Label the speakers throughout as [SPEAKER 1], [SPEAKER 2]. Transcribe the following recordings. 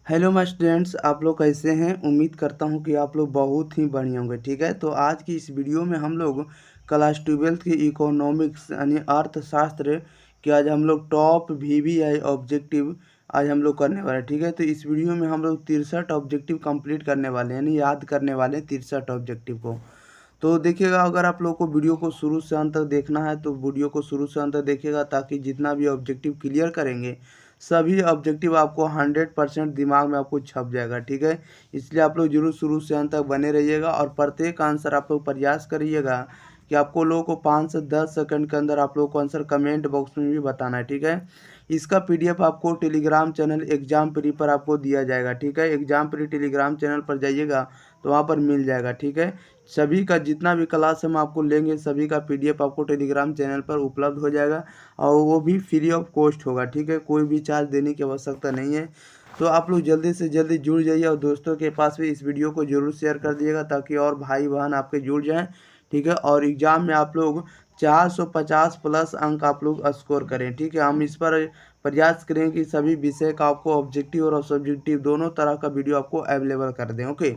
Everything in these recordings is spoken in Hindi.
[SPEAKER 1] हेलो माय स्टूडेंट्स, आप लोग कैसे हैं। उम्मीद करता हूं कि आप लोग बहुत ही बढ़िया होंगे। ठीक है, तो आज की इस वीडियो में हम लोग क्लास 12th की इकोनॉमिक्स यानी अर्थशास्त्र के आज हम लोग टॉप वीवीआई ऑब्जेक्टिव आज हम लोग करने वाले हैं। ठीक है, तो इस वीडियो में हम लोग 63 ऑब्जेक्टिव कंप्लीट करने वाले हैं, यानी याद करने वाले हैं 63 ऑब्जेक्टिव को। तो देखिएगा, अगर आप लोग को वीडियो को शुरू से अंत तक देखना है तो वीडियो को शुरू से अंत तक देखिएगा, ताकि जितना भी ऑब्जेक्टिव क्लियर करेंगे सभी ऑब्जेक्टिव आपको 100% दिमाग में आपको छप जाएगा। ठीक है, इसलिए आप लोग जरूर शुरू से अंत तक बने रहिएगा और प्रत्येक आंसर आप लोग प्रयास करिएगा कि आपको लोगों को 5 से 10 सेकंड के अंदर आप लोग को आंसर कमेंट बॉक्स में भी बताना है। ठीक है, इसका पीडीएफ आपको टेलीग्राम चैनल एग्जाम प्री पर आपको दिया जाएगा। ठीक है, एग्जाम प्री टेलीग्राम चैनल पर जाइएगा तो वहाँ पर मिल जाएगा। ठीक है, सभी का जितना भी क्लास हम आपको लेंगे सभी का पीडीएफ आपको टेलीग्राम चैनल पर उपलब्ध हो जाएगा और वो भी फ्री ऑफ कॉस्ट होगा। ठीक है, कोई भी चार्ज देने की आवश्यकता नहीं है। तो आप लोग जल्दी से जल्दी जुड़ जाइए और दोस्तों के पास भी इस वीडियो को जरूर शेयर कर दिएगा, ताकि और भाई बहन आपके जुड़ जाएं। ठीक है, और एग्ज़ाम में आप लोग 450 प्लस अंक आप लोग स्कोर करें। ठीक है, हम इस पर प्रयास करें कि सभी विषय का आपको ऑब्जेक्टिव और सब्जेक्टिव दोनों तरह का वीडियो आपको अवेलेबल कर दें। ओके,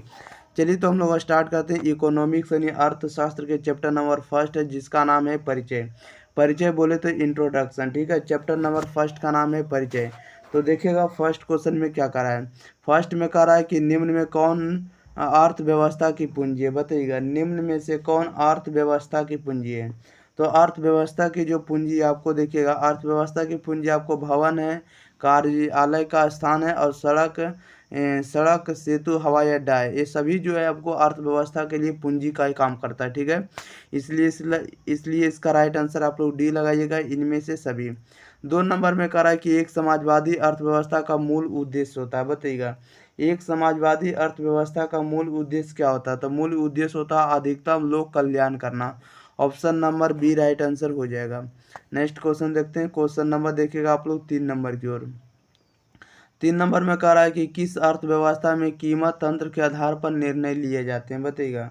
[SPEAKER 1] चलिए तो हम लोग स्टार्ट करते हैं। इकोनॉमिक्स यानी अर्थशास्त्र के चैप्टर नंबर फर्स्ट है, जिसका नाम है परिचय। परिचय बोले तो इंट्रोडक्शन। ठीक है, चैप्टर नंबर फर्स्ट का नाम है परिचय। तो देखिएगा फर्स्ट क्वेश्चन में क्या करा है। फर्स्ट में कह रहा है कि निम्न में कौन अर्थव्यवस्था की पूंजी है। बताइएगा, निम्न में से कौन अर्थव्यवस्था की पूंजी है। तो अर्थव्यवस्था की जो पूंजी आपको देखिएगा, अर्थव्यवस्था की पूंजी आपको भवन है, कार्यालय का स्थान है और सड़क, सेतु, हवाई अड्डा है। ये सभी जो है आपको अर्थव्यवस्था के लिए पूंजी का ही काम करता है। ठीक है, इसलिए इसका राइट आंसर आप लोग डी लगाइएगा, इनमें से सभी। 2 नंबर में कह रहा है कि एक समाजवादी अर्थव्यवस्था का मूल उद्देश्य होता है। बताइएगा, एक समाजवादी अर्थव्यवस्था का मूल उद्देश्य क्या होता है। तो मूल उद्देश्य होता है अधिकतम लोक कल्याण करना। Option number B right answer हो जाएगा। नेक्स्ट क्वेश्चन देखते हैं। क्वेश्चन नंबर देखिएगा आप लोग 3 नंबर की ओर। 3 नंबर में कह रहा है कि किस अर्थव्यवस्था में कीमत तंत्र के आधार पर निर्णय लिए जाते हैं। बताइएगा,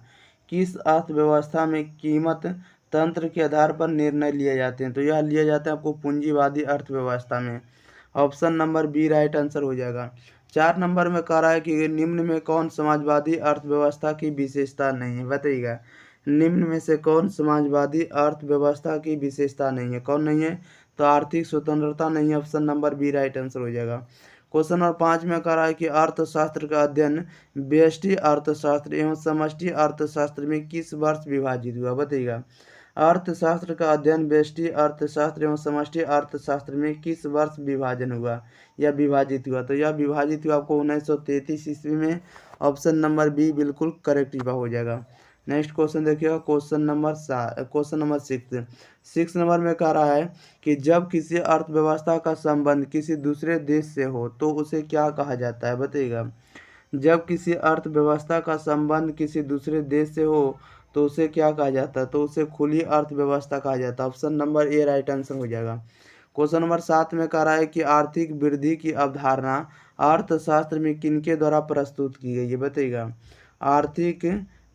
[SPEAKER 1] किस अर्थव्यवस्था में कीमत तंत्र के आधार पर निर्णय लिए जाते हैं। तो यह लिए जाते हैं आपको पूंजीवादी अर्थव्यवस्था में। Option number B right answer हो जाएगा। 4 नंबर में कह रहा है कि निम्न में कौन समाजवादी अर्थव्यवस्था की विशेषता नहीं है। बताइएगा, निम्न में से कौन समाजवादी अर्थव्यवस्था की विशेषता नहीं है। कौन नहीं है। तो आर्थिक स्वतंत्रता नहीं है। Option number B right answer हो जाएगा। क्वेश्चन नंबर 5 में कह रहा है कि अर्थशास्त्र का अध्ययन व्यष्टि अर्थशास्त्र एवं समष्टि अर्थशास्त्र में किस वर्ष विभाजित हुआ। बताइएगा, अर्थशास्त्र का अध्ययन व्यष्टि अर्थशास्त्र एवं समष्टि अर्थशास्त्र में किस वर्ष विभाजन हुआ या विभाजित हुआ। तो यह विभाजित हुआ आपको 1933 ईस्वी में। ऑप्शन नंबर बी बिल्कुल करेक्ट जवाब हो जाएगा। नेक्स्ट क्वेश्चन देखिएगा, क्वेश्चन नंबर 6 नंबर में कह रहा है कि जब किसी अर्थव्यवस्था का संबंध किसी दूसरे देश से हो तो उसे क्या कहा जाता है। बताइएगा, जब किसी अर्थव्यवस्था का संबंध किसी दूसरे देश से हो तो उसे क्या कहा जाता है। तो उसे खुली अर्थव्यवस्था कहा जाता है। Option number A right answer हो जाएगा। क्वेश्चन नंबर 7 में कह रहा है कि आर्थिक वृद्धि की अवधारणा अर्थशास्त्र में किनके द्वारा प्रस्तुत की गई है। बताइएगा, आर्थिक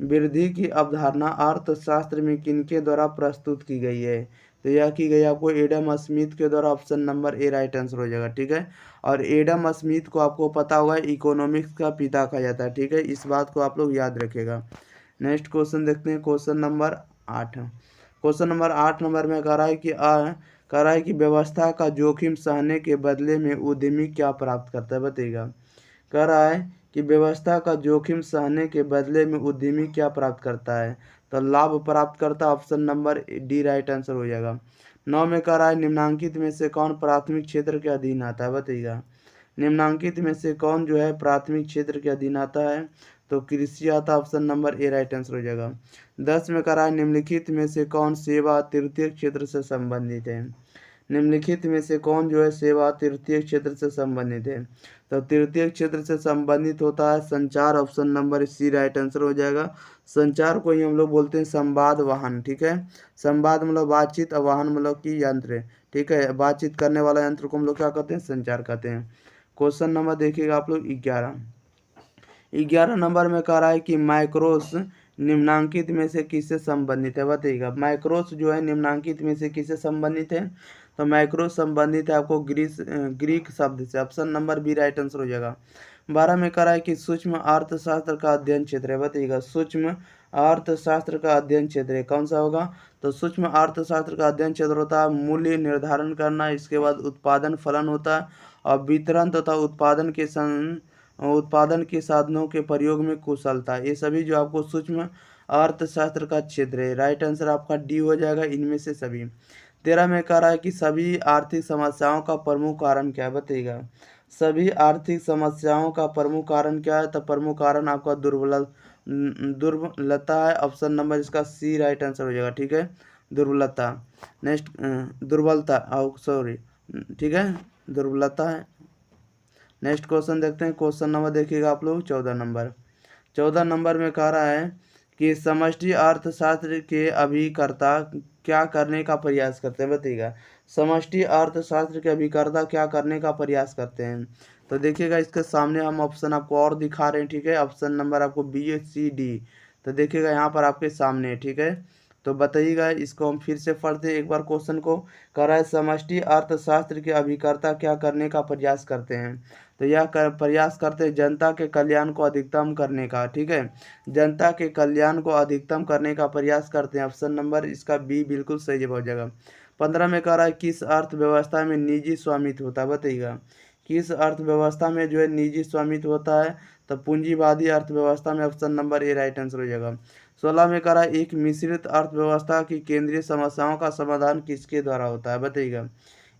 [SPEAKER 1] वृद्धि की अवधारणा अर्थशास्त्र में किनके द्वारा प्रस्तुत की गई है। तो यह की गई आपको एडम स्मिथ के द्वारा। Option number A right answer हो जाएगा। ठीक है, और एडम स्मिथ को आपको पता होगा इकोनॉमिक्स का पिता कहा जाता है। ठीक है, इस बात को आप लोग याद रखिएगा। नेक्स्ट क्वेश्चन देखते हैं। Question number 8। क्वेश्चन नंबर 8 में कह रहा है कि व्यवस्था का जोखिम सहने के बदले में उद्यमी क्या प्राप्त करता है। बताइएगा, कह रहा है कि व्यवस्था का जोखिम सहने के बदले में उद्यमी क्या प्राप्त करता है। तो लाभ प्राप्त करता है। Option number D right answer हो जाएगा। 9 में कह रहा है निम्नांकित में से कौन प्राथमिक क्षेत्र के अधीन आता है। बताइएगा, निम्नांकित में से कौन जो है प्राथमिक क्षेत्र के अधीन आता है। तो कृषि आता है। Option number A right answer हो जाएगा। 10 में कह रहा है निम्नलिखित में से कौन सेवा तृतीय क्षेत्र से संबंधित है। निम्नलिखित में से कौन जो है सेवा तृतीय क्षेत्र से संबंधित है। तो तृतीय क्षेत्र से संबंधित होता है संचार। Option number C right answer हो जाएगा। संचार को ही हम लोग बोलते हैं संवाद वाहन। ठीक है, संवाद मतलब बातचीत और वाहन मतलब कि यंत्र। ठीक है, बातचीत करने वाला यंत्र को हम लोग क्या कहते हैं, संचार कहते हैं। क्वेश्चन नंबर देखिएगा आप लोग 11 नंबर में कह रहा है कि माइक्रोस निम्नांकित में से किससे संबंधित है। बताइएगा, माइक्रोस जो है निम्नांकित में से किससे संबंधित है। तो माइक्रोस संबंधित है आपको ग्रीक शब्द से। Option number B right answer हो जाएगा। 12 में कह रहा है कि सूक्ष्म अर्थशास्त्र का अध्ययन क्षेत्र है, बताइएगा सूक्ष्म अर्थशास्त्र का अध्ययन क्षेत्र है कौन सा होगा। तो सूक्ष्म अर्थशास्त्र का अध्ययन क्षेत्र होता है मूल्य निर्धारण करना, इसके बाद उत्पादन फलन होता है और वितरण तथा उत्पादन के साधनों के प्रयोग में कुशलता, ये सभी जो आपको सूक्ष्म अर्थशास्त्र का क्षेत्र है। राइट आंसर आपका डी हो जाएगा इनमें से सभी। 13 में कह रहा है कि सभी आर्थिक समस्याओं का प्रमुख कारण क्या है, बताइएगा सभी आर्थिक समस्याओं का प्रमुख कारण क्या है। तो प्रमुख कारण आपका दुर्बलता है, ऑप्शन नंबर इसका सी राइट आंसर हो जाएगा, ठीक है दुर्बलता। नेक्स्ट दुर्बलता सॉरी ठीक है दुर्बलता है। नेक्स्ट क्वेश्चन देखते हैं, क्वेश्चन नंबर देखिएगा आप लोग 14 नंबर में कह रहा है कि समष्टि अर्थशास्त्र के अभिकर्ता क्या करने का प्रयास करते हैं, बताइएगा समष्टि अर्थशास्त्र के अभिकर्ता क्या करने का प्रयास करते हैं। तो देखिएगा इसके सामने हम ऑप्शन आपको और दिखा रहे हैं, ठीक है ऑप्शन नंबर आपको बी सी डी। तो देखिएगा यहाँ पर आपके सामने, ठीक है तो बताइएगा इसको हम फिर से पढ़ते हैं एक बार क्वेश्चन को। कह रहा है समष्टि अर्थशास्त्र के अभिकर्ता क्या करने का प्रयास करते हैं। तो यह प्रयास करते हैं जनता के कल्याण को अधिकतम करने का, ठीक है जनता के कल्याण को अधिकतम करने का प्रयास करते हैं, ऑप्शन नंबर इसका बी बिल्कुल सही जवाब हो जाएगा। 15 में कह रहा है किस अर्थव्यवस्था में निजी स्वामित्व होता है, बताइएगा किस अर्थव्यवस्था में जो है निजी स्वामित्व होता है। तो पूंजीवादी अर्थव्यवस्था में, option number A right answer हो जाएगा। 16 में कह रहा है एक मिश्रित अर्थव्यवस्था की केंद्रीय समस्याओं का समाधान किसके द्वारा होता है, बताइएगा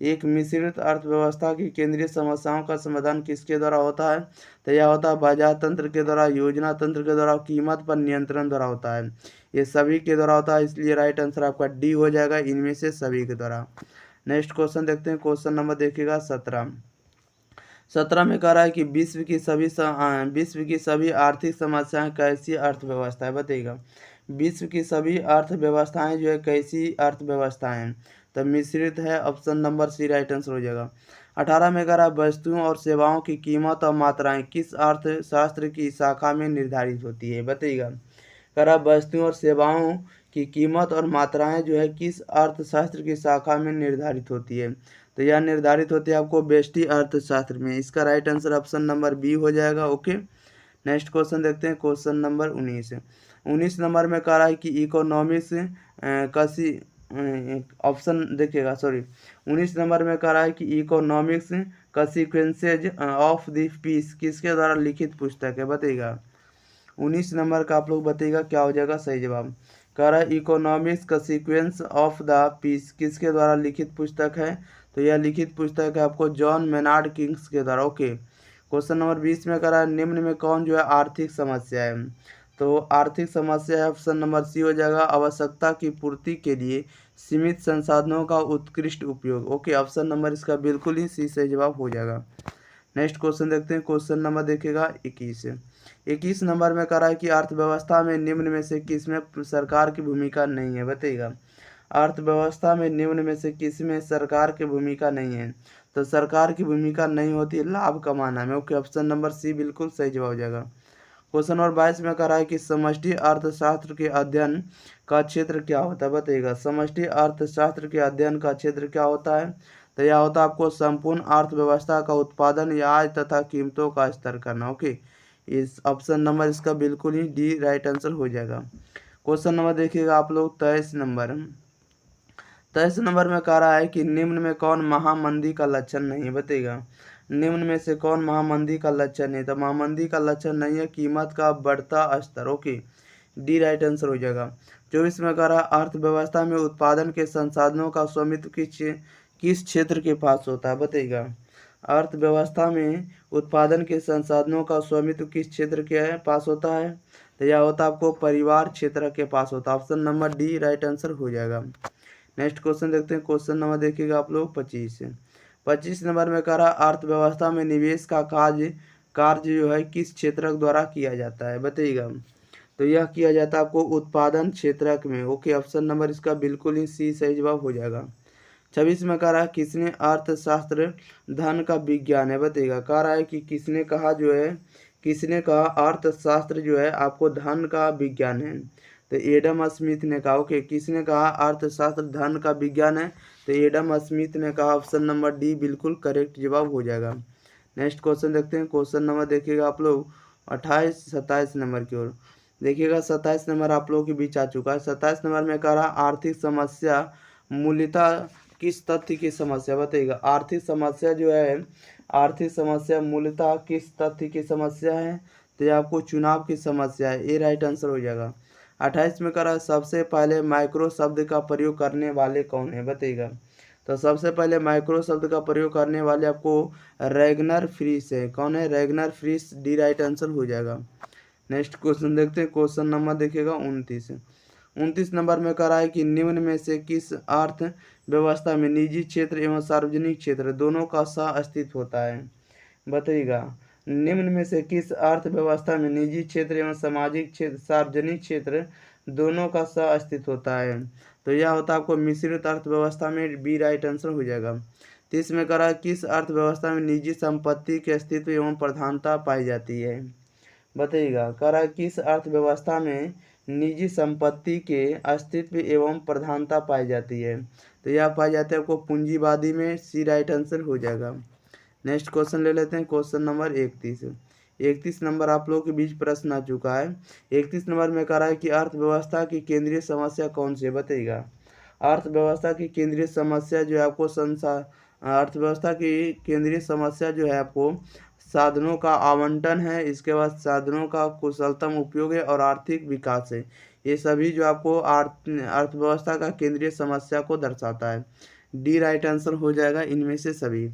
[SPEAKER 1] एक मिश्रित अर्थव्यवस्था की केंद्रीय समस्याओं का समाधान किसके द्वारा होता है। तो यह होता है बाजार तंत्र के द्वारा, योजना तंत्र के द्वारा, कीमत पर नियंत्रण द्वारा होता है, ये सभी के द्वारा होता है, इसलिए राइट आंसर आपका डी हो जाएगा इनमें से सभी के द्वारा। नेक्स्ट क्वेश्चन देखते हैं, क्वेश्चन नंबर देखिएगा 17 में कह रहा है कि विश्व की सभी आर्थिक समस्याएं कैसी अर्थव्यवस्था है, बताइएगा विश्व की सभी अर्थव्यवस्थाएं जो है कैसी अर्थव्यवस्थाएं हैं। तो मिश्रित है, option number C right answer हो जाएगा। 18 में कह रहा है वस्तुओं और सेवाओं की कीमत और मात्राएं किस अर्थशास्त्र की शाखा में निर्धारित होती है, बताइएगा कह रहा वस्तुओं और सेवाओं की कीमत और मात्राएं जो है किस अर्थशास्त्र की शाखा में निर्धारित होती है। तो यह निर्धारित होती है आपको व्यष्टि अर्थशास्त्र में, इसका right answer option number B हो जाएगा। ओके नेक्स्ट क्वेश्चन देखते हैं, क्वेश्चन नंबर 19 नंबर में कह रहा है कि इकोनॉमिक्स कैसी ऑप्शन देखिएगा 19 नंबर में कह रहा है कि economics consequences of the peace किसके द्वारा लिखित पुस्तक है, बताइएगा 19 नंबर का आप लोग बताइएगा क्या हो जाएगा सही जवाब। कह रहा है economics consequence of the peace किसके द्वारा लिखित पुस्तक है। तो यह लिखित पुस्तक है आपको जॉन मेनार्ड किंग्स के द्वारा। ओके क्वेश्चन नंबर 20 में कह रहा है निम्न में कौन जो है आर्थिक समस्या है। तो आर्थिक समस्या है, ऑप्शन नंबर सी हो जाएगा आवश्यकता की पूर्ति के लिए सीमित संसाधनों का उत्कृष्ट उपयोग। ओके ऑप्शन नंबर इसका बिल्कुल ही सी सही जवाब हो जाएगा। नेक्स्ट क्वेश्चन देखते हैं, क्वेश्चन नंबर देखिएगा 21 नंबर में कह रहा है कि अर्थव्यवस्था में निम्न में से किसमें सरकार की भूमिका नहीं है, बताइएगा अर्थव्यवस्था में निम्न में से किसमें सरकार की भूमिका नहीं है। तो सरकार की भूमिका नहीं होती है लाभ कमाना में। ओके ऑप्शन नंबर सी बिल्कुल सही जवाब हो जाएगा। क्वेश्चन नंबर 22 में कह रहा है कि समष्टि अर्थशास्त्र के अध्ययन का क्षेत्र क्या होता है, बताइएगा समष्टि अर्थशास्त्र के अध्ययन का क्षेत्र क्या होता है। तो यह होता है आपको संपूर्ण अर्थव्यवस्था का उत्पादन या आय तथा कीमतों का स्तर करना। ओके इस ऑप्शन नंबर इसका बिल्कुल ही डी राइट आंसर हो जाएगा। क्वेश्चन नंबर देखिएगा आप लोग 23 नंबर में कह रहा है कि निम्न में कौन महामंदी का लक्षण नहीं, बताइएगा निम्न में से कौन महामंदी का लक्षण है। तो महामंदी का लक्षण नहीं है कीमत का बढ़ता स्तर। ओके डी राइट आंसर हो जाएगा। 24 में कह रहा है अर्थव्यवस्था में उत्पादन के संसाधनों का स्वामित्व किस क्षेत्र के पास होता है, बताइएगा अर्थव्यवस्था में उत्पादन के संसाधनों का स्वामित्व किस क्षेत्र के पास होता है। तो यह होता है आपको परिवार क्षेत्र के पास होता है, option number D right answer हो जाएगा। नेक्स्ट क्वेश्चन देखते हैं, क्वेश्चन नंबर देखिएगा आप लोग 25 नंबर में कह रहा अर्थव्यवस्था में निवेश का कार्य जो है किस क्षेत्र द्वारा किया जाता है, बताइएगा तो यह किया जाता है आपको उत्पादन क्षेत्र में। ओके ऑप्शन नंबर इसका बिल्कुल ही सी सही जवाब हो जाएगा। 26 में कह रहा है किसने अर्थशास्त्र धन का विज्ञान है, बताइएगा कह रहा है कि किसने कहा अर्थशास्त्र जो है आपको धन का विज्ञान है। तो एडम स्मिथ ने कहा। ओके किसने कहा अर्थशास्त्र धन का विज्ञान है। तो एडम स्मिथ ने कहा, ऑप्शन नंबर डी बिल्कुल करेक्ट जवाब हो जाएगा। नेक्स्ट क्वेश्चन देखते हैं। क्वेश्चन नंबर देखिएगा आप लोग 28 27 नंबर की ओर। देखिएगा 27 नंबर आप लोगों के बीच आ चुका है। 27 नंबर में कह रहा आर्थिक समस्या मूलतः किस तथ्य की समस्या, बताइएगा। आर्थिक समस्या जो है, आर्थिक समस्या मूलतः किस तथ्य की समस्या है, तो ये आपको चुनाव की समस्या है, ये राइट आंसर हो जाएगा। 28 में कह रहा सबसे पहले माइक्रो शब्द का प्रयोग करने वाले कौन है, बताइएगा। तो सबसे पहले माइक्रो शब्द का प्रयोग करने वाले आपको रैगनर फ्रीस है। कौन है? रैगनर फ्रीस, डी राइट आंसर हो जाएगा। नेक्स्ट क्वेश्चन देखते हैं। क्वेश्चन नंबर देखिएगा 29। 29 नंबर में कह रहा है कि निम्न में से किस अर्थ व्यवस्था में निजी क्षेत्र एवं सार्वजनिक क्षेत्र दोनों का सह अस्तित्व होता है, बताइएगा। निम्न में से किस अर्थव्यवस्था में निजी क्षेत्र एवं सामाजिक क्षेत्र सार्वजनिक क्षेत्र दोनों का सह अस्तित्व होता है, तो यह होता है आपको मिश्रित अर्थव्यवस्था में, बी राइट आंसर हो जाएगा। तो इसमें कह रहा है किस अर्थव्यवस्था में निजी संपत्ति के अस्तित्व एवं प्रधानता पाई जाती है, बताइएगा। कह रहा है किस अर्थव्यवस्था में निजी संपत्ति के अस्तित्व एवं प्रधानता पाई जाती है, तो यह पाई जाती है आपको पूंजीवादी में, सी राइट आंसर हो जाएगा। नेक्स्ट क्वेश्चन ले लेते हैं। Question number 31। 31 नंबर आप लोगों के बीच प्रश्न आ चुका है। 31 नंबर में कह रहा है कि अर्थव्यवस्था की केंद्रीय समस्या कौन सी है, बताइएगा। अर्थव्यवस्था की केंद्रीय समस्या जो है आपको अर्थव्यवस्था की केंद्रीय समस्या जो है आपको साधनों का आवंटन है, इसके बाद साधनों का कुशलतम उपयोग है और आर्थिक विकास है। ये सभी जो आपको अर्थव्यवस्था का केंद्रीय समस्या को दर्शाता है, डी राइट आंसर हो जाएगा इनमें से सभी।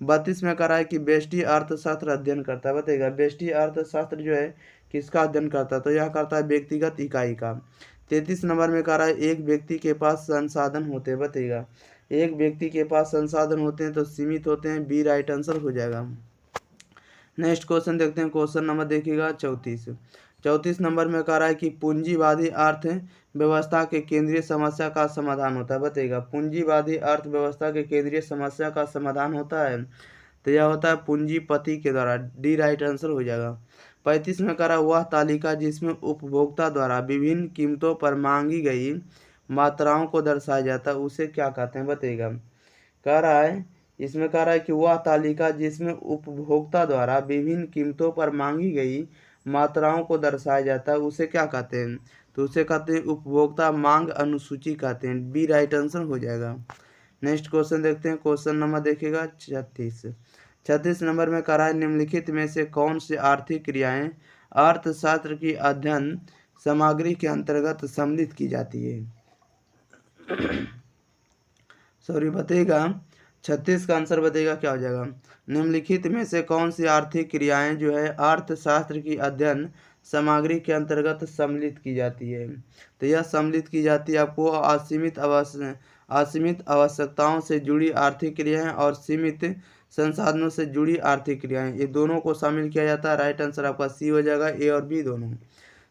[SPEAKER 1] 32 में कह रहा है कि व्यष्टि अर्थशास्त्र अध्ययन करता है, बताइएगा। व्यष्टि अर्थशास्त्र जो है किसका अध्ययन करता है, तो यह करता है व्यक्तिगत इकाई का। 33 नंबर में कह रहा है एक व्यक्ति के पास संसाधन होते हैं, बताइएगा। एक व्यक्ति के पास संसाधन होते हैं तो सीमित होते हैं, बी राइट आंसर हो जाएगा। नेक्स्ट क्वेश्चन देखते हैं। क्वेश्चन नंबर देखिएगा 34। 34 नंबर में कह रहा है कि पूंजीवादी अर्थव्यवस्था के केंद्रीय समस्या का समाधान होता है, बताइएगा। पूंजीवादी अर्थव्यवस्था के केंद्रीय समस्या का समाधान होता है, तो यह होता है पूंजीपति के द्वारा, डी राइट आंसर हो जाएगा। 35 में कह रहा है वह तालिका जिसमें उपभोक्ता द्वारा विभिन्न कीमतों पर मांगी गई मात्राओं को दर्शाया जाता है उसे क्या कहते हैं, बताइएगा। कह रहा है इसमें कह रहा है कि वह तालिका जिसमें उपभोक्ता द्वारा विभिन्न कीमतों पर मांगी गई मात्राओं को दर्शाया जाता है उसे क्या कहते हैं, तो उसे कहते हैं उपभोक्ता मांग अनुसूची कहते हैं, बी राइट आंसर हो जाएगा। नेक्स्ट क्वेश्चन देखते हैं। क्वेश्चन नंबर देखिएगा 36। 36 नंबर में कह रहा है निम्नलिखित में से कौन सी आर्थिक क्रियाएं अर्थशास्त्र की अध्ययन सामग्री के अंतर्गत सम्मिलित की जाती है, सॉरी बताइएगा। 36 का आंसर बताइएगा क्या हो जाएगा। निम्नलिखित में से कौन सी आर्थिक क्रियाएं जो है अर्थशास्त्र की अध्ययन सामग्री के अंतर्गत सम्मिलित की जाती है, तो यह सम्मिलित की जाती है आपको असीमित आवश्यकताओं से जुड़ी आर्थिक क्रियाएं और सीमित संसाधनों से जुड़ी आर्थिक क्रियाएं, ये दोनों को शामिल किया जाता है। राइट आंसर आपका सी हो जाएगा, ए और बी दोनों।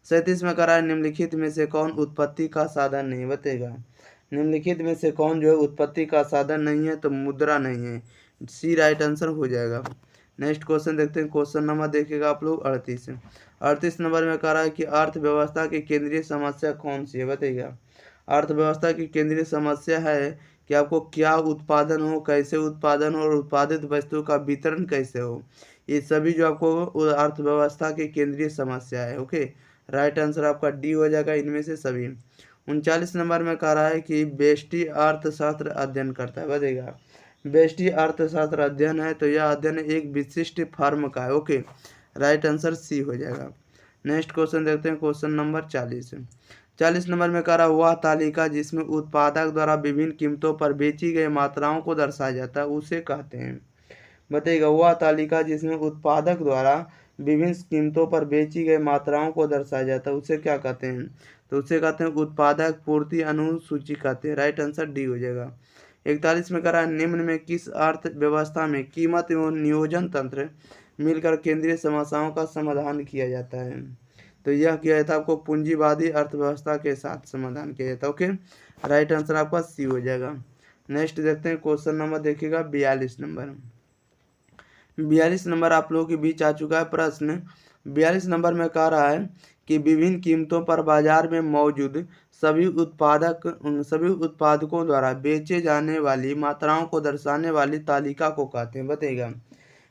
[SPEAKER 1] 37 में कह रहा है निम्नलिखित में से कौन उत्पत्ति का साधन नहीं, बताएगा। निम्नलिखित में से कौन जो है उत्पत्ति का साधन नहीं है, तो मुद्रा नहीं है, सी राइट आंसर हो जाएगा। नेक्स्ट क्वेश्चन देखते हैं। क्वेश्चन नंबर देखिएगा आप लोग 38। 38 नंबर में कह रहा है कि अर्थव्यवस्था की केंद्रीय समस्या कौन सी है, बताइएगा। अर्थव्यवस्था की केंद्रीय समस्या है कि आपको क्या उत्पादन हो, कैसे उत्पादन हो और उत्पादित वस्तु का वितरण कैसे हो, ये सभी जो आपको अर्थव्यवस्था की केंद्रीय समस्या है। ओके, राइट आंसर आपका डी हो जाएगा इनमें से सभी। 39 नंबर में कह रहा है कि व्यष्टि अर्थशास्त्र अध्ययन करता है, बताइएगा। व्यष्टि अर्थशास्त्र अध्ययन है, तो यह अध्ययन एक विशिष्ट फर्म का है। ओके, राइट आंसर सी हो जाएगा। नेक्स्ट क्वेश्चन देखते हैं। Question number 40। 40 नंबर में कह रहा है वह तालिका जिसमें उत्पादक द्वारा विभिन्न कीमतों पर बेची गई मात्राओं को दर्शाया जाता है उसे कहते हैं, बताइएगा। वह तालिका जिसमें उत्पादक द्वारा विभिन्न कीमतों पर बेची गई मात्राओं को दर्शाया जाता है उसे क्या कहते हैं, तो उसे कहते हैं उत्पादक पूर्ति अनुसूची कहते हैं। राइट आंसर डी हो जाएगा। 41 में कह रहा है निम्न में किस अर्थव्यवस्था में कीमत एवं नियोजन तंत्र मिलकर केंद्रीय समस्याओं का समाधान किया जाता है, तो यह किया जाता है आपको पूंजीवादी अर्थव्यवस्था के साथ समाधान किया जाता है। ओके, राइट आंसर आपका सी हो जाएगा। नेक्स्ट देखते हैं। क्वेश्चन नंबर देखिएगा 42 नंबर। 42 नंबर आप लोगों के बीच आ चुका है प्रश्न। 42 नंबर में कह रहा है कि विभिन्न कीमतों पर बाजार में मौजूद सभी उत्पादकों द्वारा बेचे जाने वाली मात्राओं को दर्शाने वाली तालिका को कहते हैं, बताइएगा।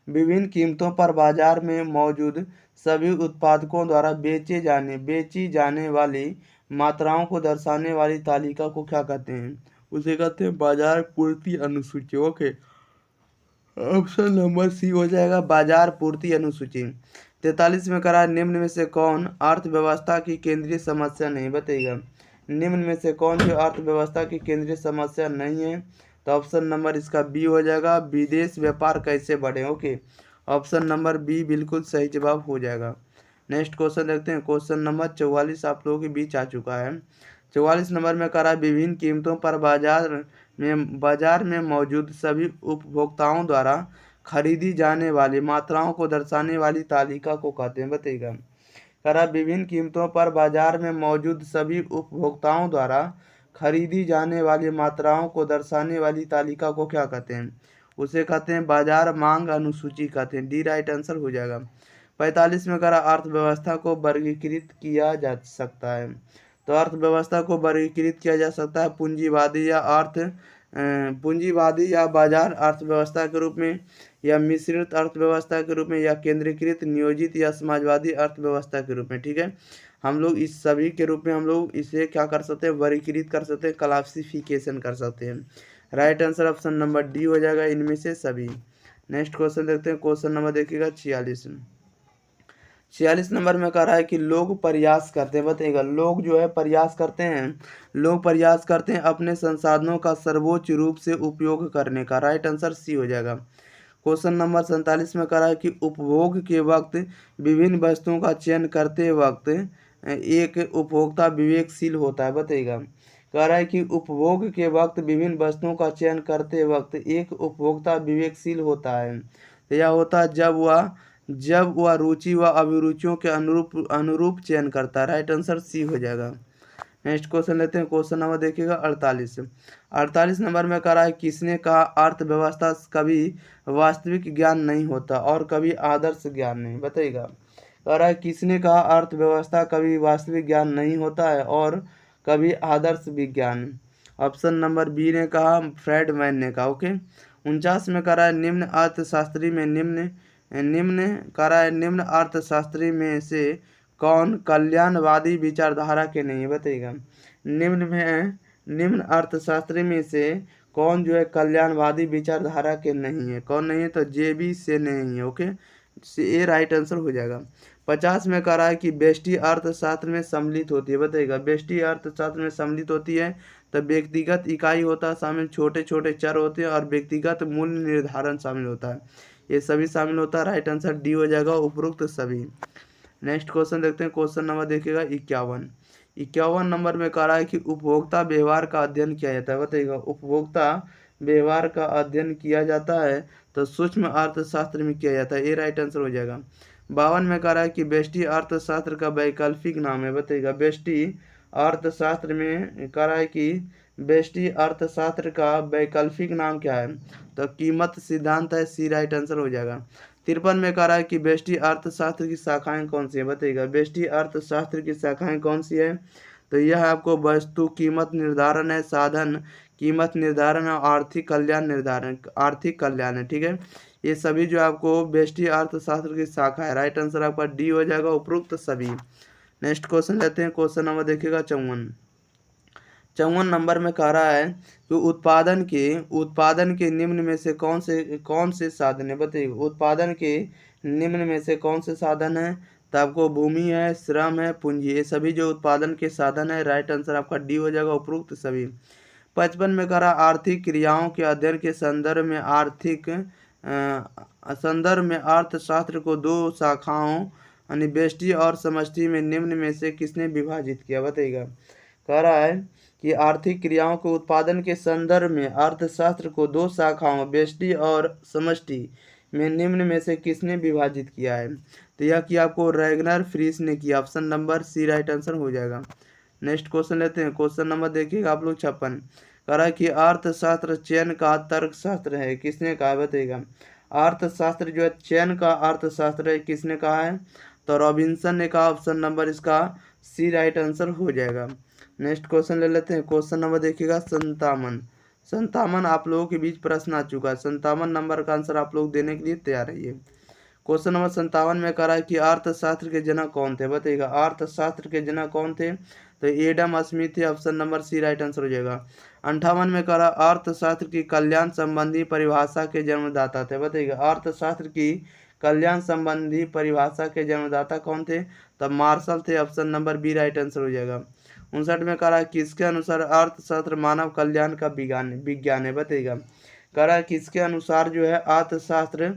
[SPEAKER 1] विभिन्न कीमतों पर बाजार में मौजूद सभी उत्पादकों द्वारा बेची जाने वाली मात्राओं को दर्शाने वाली तालिका को क्या कहते हैं? उसे कहते हैं बाजार पूर्ति अनुसूची। ओके, ऑप्शन नंबर सी हो जाएगा बाजार पूर्ति अनुसूची। 43 में करा निम्न में से कौन अर्थव्यवस्था की केंद्रीय समस्या नहीं? बताइएगा निम्न में से कौन जो अर्थव्यवस्था की केंद्रीय समस्या नहीं है? तो ऑप्शन नंबर इसका बी हो जाएगा विदेश व्यापार कैसे बढ़े। ओके, ऑप्शन नंबर बी बिल्कुल सही जवाब हो जाएगा। नेक्स्ट क्वेश्चन देखते हैं। क्वेश्चन नंबर 44 आप लोगों के बीच आ चुका है। 44 नंबर में करा विभिन्न कीमतों पर बाजार में मौजूद सभी उपभोक्ताओं द्वारा खरीदी जाने वाली मात्राओं को दर्शाने वाली तालिका को कहते हैं? बताइएगा करा विभिन्न कीमतों पर बाजार में मौजूद सभी उपभोक्ताओं द्वारा खरीदी जाने वाली मात्राओं को दर्शाने वाली तालिका को क्या कहते हैं? उसे कहते हैं बाजार मांग अनुसूची कहते हैं। डी राइट आंसर हो जाएगा। 45 में करा अर्थव्यवस्था को वर्गीकृत किया जा सकता है? तो अर्थव्यवस्था को वर्गीकृत किया जा सकता है पूंजीवादी या बाजार अर्थव्यवस्था के रूप में, या मिश्रित अर्थव्यवस्था के रूप में, या केंद्रीकृत, नियोजित या समाजवादी अर्थव्यवस्था के रूप में। ठीक है, हम लोग इस सभी के रूप में हम लोग इसे क्या कर सकते हैं? वर्गीकृत कर सकते हैं, क्लासिफिकेशन कर सकते हैं। Right answer option number D हो जाएगा, इनमें से सभी। नेक्स्ट क्वेश्चन देखते हैं। क्वेश्चन नंबर देखिएगा 46 नंबर में कह रहा है कि लोग प्रयास करते हैं। बताइएगा लोग जो है प्रयास करते हैं, लोग प्रयास करते हैं अपने संसाधनों का सर्वोच्च रूप से उपयोग करने का। राइट आंसर सी हो जाएगा। क्वेश्चन नंबर 47 में कह रहा है कि उपभोग के वक्त विभिन्न वस्तुओं का चयन करते वक्त एक उपभोक्ता विवेकशील होता है। बताइएगा कह रहा है कि उपभोग के वक्त विभिन्न वस्तुओं का चयन करते वक्त एक उपभोक्ता विवेकशील होता है। तो यह होता है जब वह रुचि व अभिरुचियों के अनुरूप चयन करता है। राइट आंसर सी हो जाएगा। नेक्स्ट क्वेश्चन लेते हैं। क्वेश्चन नंबर देखिएगा 48 नंबर में कह रहा है किसने कहा अर्थव्यवस्था कभी वास्तविक ज्ञान नहीं होता और कभी आदर्श ज्ञान नहीं? बताइएगा कह रहा है किसने कहा अर्थव्यवस्था कभी वास्तविक ज्ञान नहीं होता है और कभी आदर्श विज्ञान? ऑप्शन नंबर बी ने कहा, फ्रेडमैन ने कहा। ओके, 49 में कह रहा है निम्न अर्थशास्त्री में से कौन कल्याणवादी विचारधारा के नहीं है? बताइएगा निम्न अर्थशास्त्री में से कौन जो है कल्याणवादी विचारधारा के नहीं है? कौन नहीं है? तो जेबी से नहीं है। ओके, ए राइट आंसर हो जाएगा। 50 में कह रहा है कि व्यष्टि अर्थशास्त्र में सम्मिलित होती है। बताइएगा व्यष्टि अर्थशास्त्र में सम्मिलित होती है तो व्यक्तिगत इकाई होता है शामिल, छोटे छोटे चर होते हैं और व्यक्तिगत मूल्य निर्धारण शामिल होता है। ये सभी शामिल होता है। राइट आंसर डी हो जाएगा, उपरोक्त सभी। नेक्स्ट क्वेश्चन देखते हैं। क्वेश्चन नंबर देखिएगा 51 नंबर में कह रहा है कि उपभोक्ता व्यवहार का अध्ययन किया जाता है। बताइएगा उपभोक्ता व्यवहार का अध्ययन किया जाता है तो सूक्ष्म अर्थशास्त्र में किया जाता है। ये राइट आंसर हो जाएगा। 52 में कह रहा है कि व्यष्टि अर्थशास्त्र का वैकल्पिक नाम है। बताइएगा व्यष्टि अर्थशास्त्र में कह रहा है कि व्यष्टि अर्थशास्त्र का वैकल्पिक नाम क्या है? तो कीमत सिद्धांत है। सी राइट आंसर हो जाएगा। 53 में कह रहा है कि व्यष्टि अर्थशास्त्र की शाखाएं कौन सी है? बताइएगा व्यष्टि अर्थशास्त्र की शाखाएं कौन सी है? तो यह आपको वस्तु कीमत निर्धारण है, साधन कीमत निर्धारण है, आर्थिक कल्याण है। ठीक है, ये सभी जो आपको व्यष्टि अर्थशास्त्र की शाखा है। राइट आंसर आपका डी हो जाएगा, उपरोक्त सभी। नेक्स्ट क्वेश्चन लेते हैं। क्वेश्चन नंबर देखिएगा 54 नंबर में कह रहा है कि उत्पादन के निम्न में से कौन से साधन है? बताइए उत्पादन के निम्न में से कौन से साधन है? तो आपको भूमि है, श्रम है, पूंजी, ये सभी जो उत्पादन के साधन है। राइट आंसर आपका डी हो जाएगा, उपरोक्त सभी। 55 में कह रहा आर्थिक क्रियाओं के अध्ययन के संदर्भ में अर्थशास्त्र को दो शाखाओं यानी व्यष्टि और समष्टि में निम्न में से किसने विभाजित किया? बताइएगा कह रहा है कि आर्थिक क्रियाओं के उत्पादन के संदर्भ में अर्थशास्त्र को दो शाखाओं व्यष्टि और समष्टि में निम्न में से किसने विभाजित किया है? तो यह किया आपको रैगनर फ्रीस ने किया। Option number C right answer हो जाएगा। नेक्स्ट क्वेश्चन लेते हैं। क्वेश्चन नंबर देखिएगा आप लोग 56 कह रहा है कि अर्थशास्त्र चयन का तर्कशास्त्र है। किसने कहा? बताइएगा अर्थशास्त्र जो है चयन का अर्थशास्त्र है, किसने कहा है? तो रॉबिन्सन ने कहा। ऑप्शन नंबर इसका सी राइट आंसर हो जाएगा। नेक्स्ट क्वेश्चन ले लेते हैं। क्वेश्चन नंबर देखिएगा 57 57 आप लोगों के बीच प्रश्न आ चुका है। 57 नंबर का आंसर आप लोग देने के लिए तैयार रहिए। क्वेश्चन नंबर 57 में कह रहा है कि अर्थशास्त्र के जनक कौन थे, बताइएगा। अर्थशास्त्र के जनक कौन थे, तो एडम स्मिथ थे, option number C right answer हो जाएगा। 58 में कह रहा अर्थशास्त्र की कल्याण संबंधी परिभाषा के जन्मदाता थे, बताइएगा। अर्थशास्त्र की कल्याण संबंधी परिभाषा के जन्मदाता कौन थे, तब मार्शल थे, option number B right answer हो जाएगा। 59 में कह रहा है किसके अनुसार अर्थशास्त्र मानव कल्याण का विज्ञान है, बताइएगा। कह रहा है किसके अनुसार जो है अर्थशास्त्र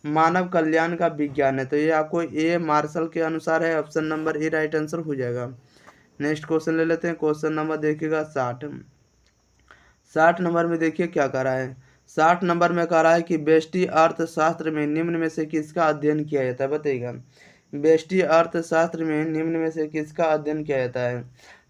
[SPEAKER 1] मानव कल्याण का विज्ञान है, तो ये आपको ए मार्शल के अनुसार है, option number A right answer हो जाएगा। नेक्स्ट क्वेश्चन ले लेते हैं। क्वेश्चन नंबर देखिएगा 60 नंबर में देखिए क्या कह रहा है। 60 नंबर में कह रहा है कि व्यष्टि अर्थशास्त्र में निम्न में से किसका अध्ययन किया जाता है, बताइएगा। व्यष्टि अर्थशास्त्र में निम्न में से किसका अध्ययन किया जाता है,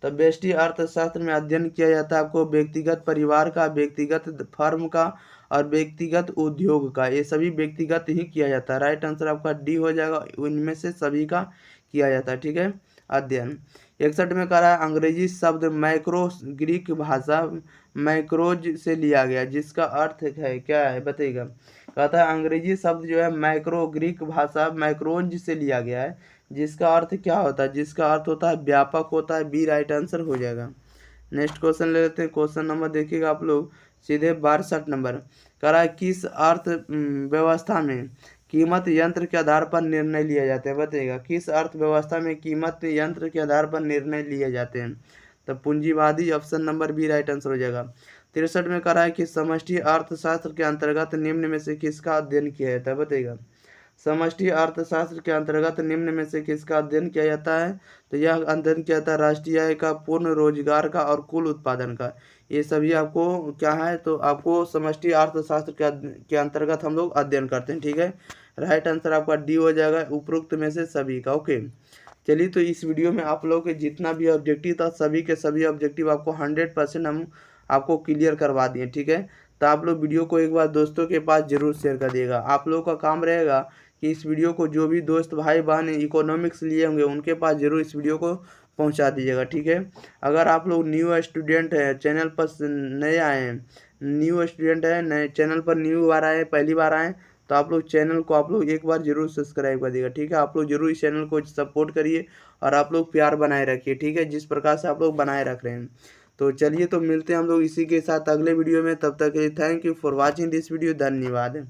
[SPEAKER 1] तो व्यष्टि अर्थशास्त्र में अध्ययन किया जाता है आपको व्यक्तिगत परिवार का, व्यक्तिगत फर्म का और व्यक्तिगत उद्योग का। ये सभी व्यक्तिगत ही किया जाता है। राइट आंसर आपका डी हो जाएगा, इनमें से सभी का किया जाता है, ठीक है, अध्ययन। 61 में कह रहा है अंग्रेजी शब्द मैक्रो ग्रीक भाषा मैक्रोज से लिया गया, जिसका अर्थ है क्या है, बताइएगा। कहता है अंग्रेजी शब्द जो है मैक्रो ग्रीक भाषा मैक्रोज से लिया गया है, जिसका अर्थ क्या होता है, जिसका अर्थ होता है व्यापक होता है, बी राइट आंसर हो जाएगा। नेक्स्ट क्वेश्चन ले लेते हैं। क्वेश्चन नंबर देखिएगा आप लोग सीधे 62 नंबर। कह रहा है किस अर्थ व्यवस्था में कीमत यंत्र के आधार पर निर्णय लिए जाते हैं, बताइएगा। किस अर्थव्यवस्था में कीमत यंत्र के आधार पर निर्णय लिए जाते हैं, तो पूंजीवादी, option number B right answer हो जाएगा। 63 में कह रहा है कि समष्टि अर्थशास्त्र के अंतर्गत निम्न में से किसका अध्ययन किया जाता है, बताइएगा। समष्टि अर्थशास्त्र के अंतर्गत निम्न में से किसका अध्ययन किया जाता है, तो यह अध्ययन किया जाता है राष्ट्रीय आय का, पूर्ण रोजगार का और कुल उत्पादन का। ये सभी आपको क्या है, तो आपको समष्टि अर्थशास्त्र के अंतर्गत हम लोग अध्ययन करते हैं, ठीक है। राइट आंसर आपका डी हो जाएगा, उपरोक्त में से सभी का। ओके, चलिए तो इस वीडियो में आप लोगों के जितना भी ऑब्जेक्टिव था सभी के सभी ऑब्जेक्टिव आपको 100% हम आपको क्लियर करवा दिए, ठीक है। तो आप लोग वीडियो को एक बार दोस्तों के पास जरूर शेयर कर दिएगा। आप लोगों का काम रहेगा कि इस वीडियो को जो भी दोस्त भाई बहन इकोनॉमिक्स लिए होंगे उनके पास जरूर इस वीडियो को पहुंचा दीजिएगा, ठीक है। अगर आप लोग न्यू स्टूडेंट हैं, चैनल पर नए आए हैं, न्यू स्टूडेंट है, नए चैनल पर न्यू बार आए, पहली बार आए, तो आप लोग चैनल को आप लोग एक बार जरूर सब्सक्राइब कर दिएगा, ठीक है। आप लोग जरूर इस चैनल को सपोर्ट करिए और आप लोग प्यार बनाए रखिए, ठीक है, जिस प्रकार से आप लोग बनाए रख रहे हैं। तो चलिए तो मिलते हैं हम लोग इसी के साथ अगले वीडियो में, तब तक thank you for watching this video, धन्यवाद।